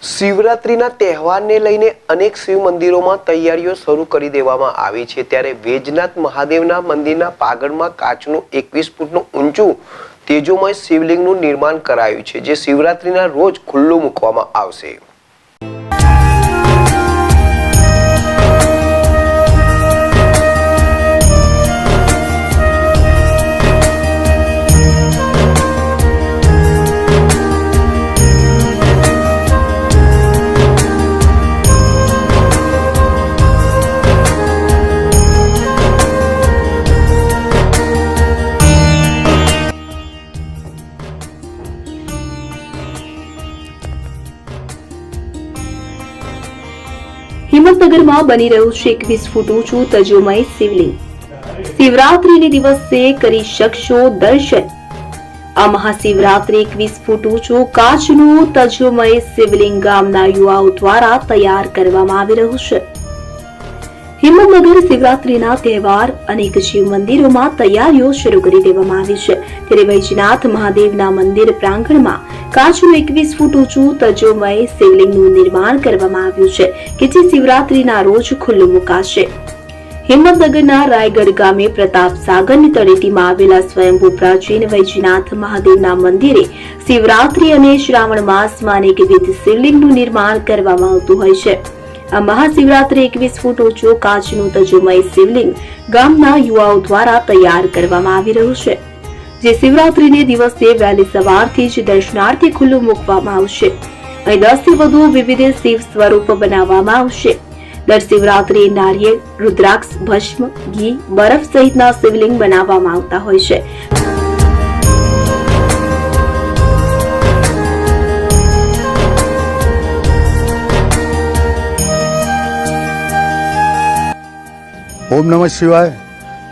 શિવરાત્રીના તહેવારને લઈને અનેક શિવ મંદિરોમાં તૈયારીઓ શરૂ કરી દેવામાં આવી છે। ત્યારે વૈજનાથ મહાદેવના મંદિરના પાગળમાં કાચનું 21 ફૂટનું ઊંચું તેજોમય શિવલિંગનું નિર્માણ કરાયું છે, જે શિવરાત્રીના રોજ ખુલ્લું મૂકવામાં આવશે। હિંમતનગરમાં બની રહ્યું છે 21 ફૂટ ઊંચું તેજોમય શિવલિંગ। શિવરાત્રીને દિવસે કરી શકશો દર્શન। આ મહાશિવરાત્રી 21 ફૂટ ઊંચું કાચનું તેજોમય શિવલિંગ ગામના યુવાઓ દ્વારા તૈયાર કરવામાં આવી રહ્યું છે। હિંમતનગર શિવરાત્રીના તહેવાર અનેક શિવ મંદિરોમાં તૈયારીઓ શરૂ કરી દેવામાં આવી છે। ત્યારે વૈજનાથ મહાદેવના મંદિર પ્રાંગણમાં કાચનું 21 ફૂટ ઊંચું તેજોમય શિવલિંગનું નિર્માણ કરવામાં આવ્યું છે, કે જે શિવરાત્રીના રોજ ખુલ્લું મુકાશે। હિંમતનગરના રાયગઢ ગામે પ્રતાપ સાગરની તળેટીમાં આવેલા સ્વયંભૂ પ્રાચીન વૈજનાથ મહાદેવના મંદિરે શિવરાત્રી અને શ્રાવણ માસમાં અનેકવિધ શિવલિંગનું નિર્માણ કરવામાં આવતું હોય છે। આ મહાશિવરાત્રી 21 ફૂટ ઊંચું કાચનું તેજોમય શિવલિંગ ગામના યુવાઓ દ્વારા તૈયાર કરવામાં આવી રહ્યું છે, જે શિવરાત્રીને દિવસે વહેલી સવારથી જ દર્શનાર્થે ખુલ્લું મૂકવામાં આવશે। અહીં 10 થી વધુ વિવિધ શિવ સ્વરૂપ બનાવવામાં આવશે। દર શિવરાત્રીએ નારિયેળ, રુદ્રાક્ષ, ભસ્મ, ઘી, બરફ સહિતના શિવલિંગ બનાવવામાં આવતા હોય છે। ઓમ નમઃ શિવાય।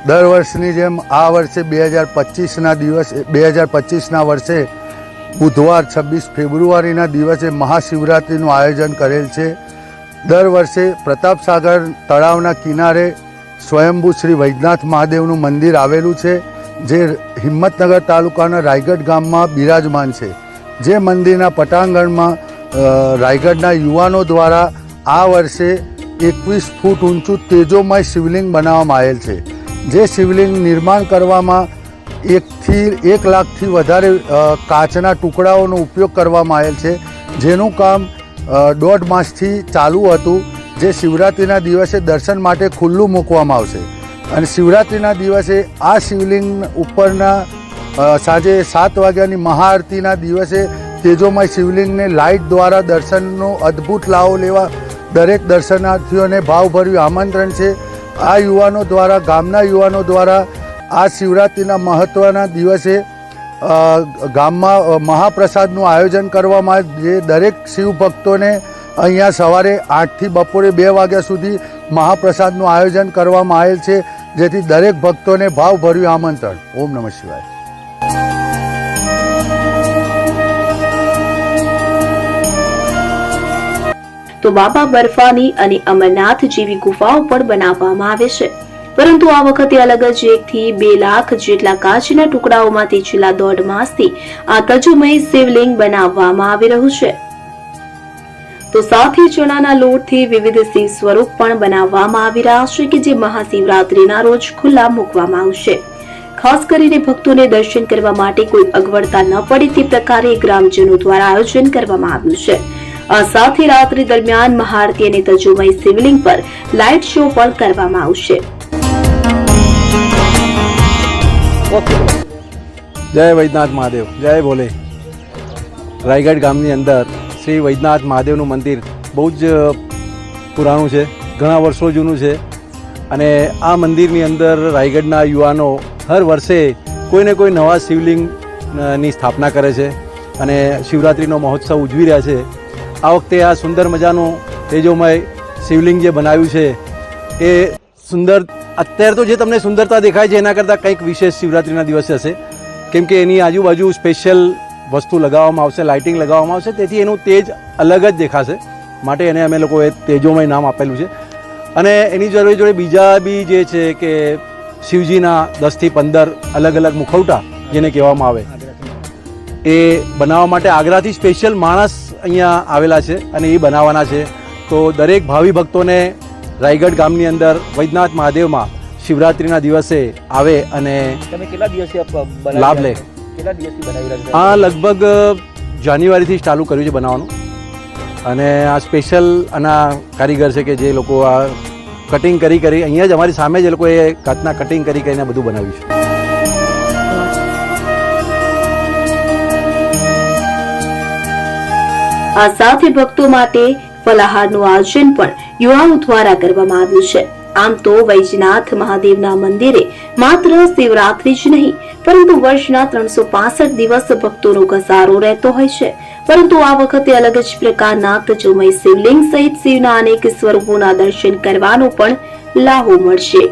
દર વર્ષની જેમ આ વર્ષે 2025ના વર્ષે બુધવાર 26 ફેબ્રુઆરીના દિવસે મહાશિવરાત્રિનું આયોજન કરેલ છે। દર વર્ષે પ્રતાપસાગર તળાવના કિનારે સ્વયંભૂ શ્રી વૈજનાથ મહાદેવનું મંદિર આવેલું છે, જે હિંમતનગર તાલુકાના રાયગઢ ગામમાં બિરાજમાન છે। જે મંદિરના પટાંગણમાં રાયગઢના યુવાનો દ્વારા આ વર્ષે 21 ફૂટ ઊંચું તેજોમય શિવલિંગ બનાવવામાં આવેલ છે। જે શિવલિંગ નિર્માણ કરવામાં 1 લાખથી વધારે કાચના ટુકડાઓનો ઉપયોગ કરવામાં આવેલ છે, જેનું કામ 1.5 માસથી ચાલુ હતું, જે શિવરાત્રિના દિવસે દર્શન માટે ખુલ્લું મૂકવામાં આવશે। અને શિવરાત્રિના દિવસે આ શિવલિંગ ઉપરના સાંજે 7 વાગ્યાની મહાઆરતીના દિવસે તેજોમય શિવલિંગને લાઇટ દ્વારા દર્શનનો અદ્ભુત લાવો લેવા દરેક દર્શનાર્થીઓને ભાવભર્યું આમંત્રણ છે। આ યુવાનો દ્વારા, ગામના યુવાનો દ્વારા આ શિવરાત્રિના મહત્ત્વના દિવસે ગામમાં મહાપ્રસાદનું આયોજન કરવામાં આવે, જે દરેક શિવ ભક્તોને અહીંયા સવારે 8 થી બપોરે 2 વાગ્યા સુધી મહાપ્રસાદનું આયોજન કરવામાં આવેલ છે, જેથી દરેક ભક્તોને ભાવભર્યું આમંત્રણ। ઓમ નમઃ શિવાય। તો બાબા બર્ફાની અને અમરનાથ જેવી ગુફાઓ પણ બનાવવામાં આવે છે, પરંતુ આ વખતે અલગ જ 1 થી 2 લાખ જેટલા કાચના ટુકડાઓમાંથી છેલ્લા 1.5 માસથી આ તેજોમય શિવલિંગ બનાવવામાં આવી રહ્યું છે। તો સાથે ચણાના લોટથી વિવિધ શિવ સ્વરૂપ પણ બનાવવામાં આવી રહ્યા છે, કે જે મહાશિવરાત્રીના રોજ ખુલ્લા મૂકવામાં આવશે। ખાસ કરીને ભક્તોને દર્શન કરવા માટે કોઈ અગવડતા ન પડે તે પ્રકારે ગ્રામજનો દ્વારા આયોજન કરવામાં આવ્યું છે। આ સાથે રાત્રિ દરમિયાન મહાઆરતી અને તેજોમય શિવલિંગ પર લાઇટ શો પણ કરવામાં આવશે। જય વૈજનાથ મહાદેવ, જય ભોલે। રાયગઢ ગામની અંદર શ્રી વૈજનાથ મહાદેવનું મંદિર બહુ જ પુરાણું છે, ઘણા વર્ષો જૂનું છે। અને આ મંદિરની અંદર રાયગઢના યુવાનો હર વર્ષે કોઈને કોઈ નવા શિવલિંગની સ્થાપના કરે છે અને શિવરાત્રિનો મહોત્સવ ઉજવી રહ્યા છે। આ વખતે આ સુંદર મજાનું તેજોમય શિવલિંગ જે બનાવ્યું છે એ સુંદર, અત્યારે તો જે તમને સુંદરતા દેખાય છે એના કરતાં કંઈક વિશેષ શિવરાત્રિના દિવસે હશે, કેમ કે એની આજુબાજુ સ્પેશિયલ વસ્તુ લગાવવામાં આવશે, લાઇટિંગ લગાવવામાં આવશે, તેથી એનું તેજ અલગ જ દેખાશે, માટે એને અમે લોકોએ તેજોમય નામ આપેલું છે। અને એની જોડે બીજા બી જે છે કે શિવજીના 10 થી 15 અલગ અલગ મુખવટા જેને કહેવામાં આવે, એ બનાવવા માટે આગ્રાથી સ્પેશિયલ માણસ અહીંયા આવેલા છે અને એ બનાવવાના છે. તો દરેક ભાવિ ભક્તોને રાયગઢ ગામની અંદર વૈદ્યનાથ મહાદેવમાં શિવરાત્રિના દિવસે આવે અને તમે કેટલા દિવસથી લાભ લે. કેટલા દિવસથી બનાવી રહ્યા છો? આ લગભગ જાન્યુઆરીથી ચાલુ કર્યું છે બનાવવાનું અને આ સ્પેશિયલ આના કારીગર છે કે જે લોકો આ કટિંગ કરી અહીંયા જ અમારી સામે જ એ લોકોએ કાચના કટિંગ કરીને બધું બનાવ્યું છે. આ સાથે ભક્તો માટે ફલાહારનું આયોજન પણ યુવાઓ દ્વારા કરવામાં આવ્યું છે. આમ તો વૈજનાથ મહાદેવના મંદિરે માત્ર શિવરાત્રી જ નહીં પરંતુ વર્ષના 365 દિવસ ભક્તોનો ઘસારો રહેતો હોય છે. પરંતુ આ વખતે અલગ જ પ્રકારના તજોમય શિવલિંગ સહિત શિવના અનેક સ્વરૂપોના દર્શન કરવાનો પણ લાહો મળશે.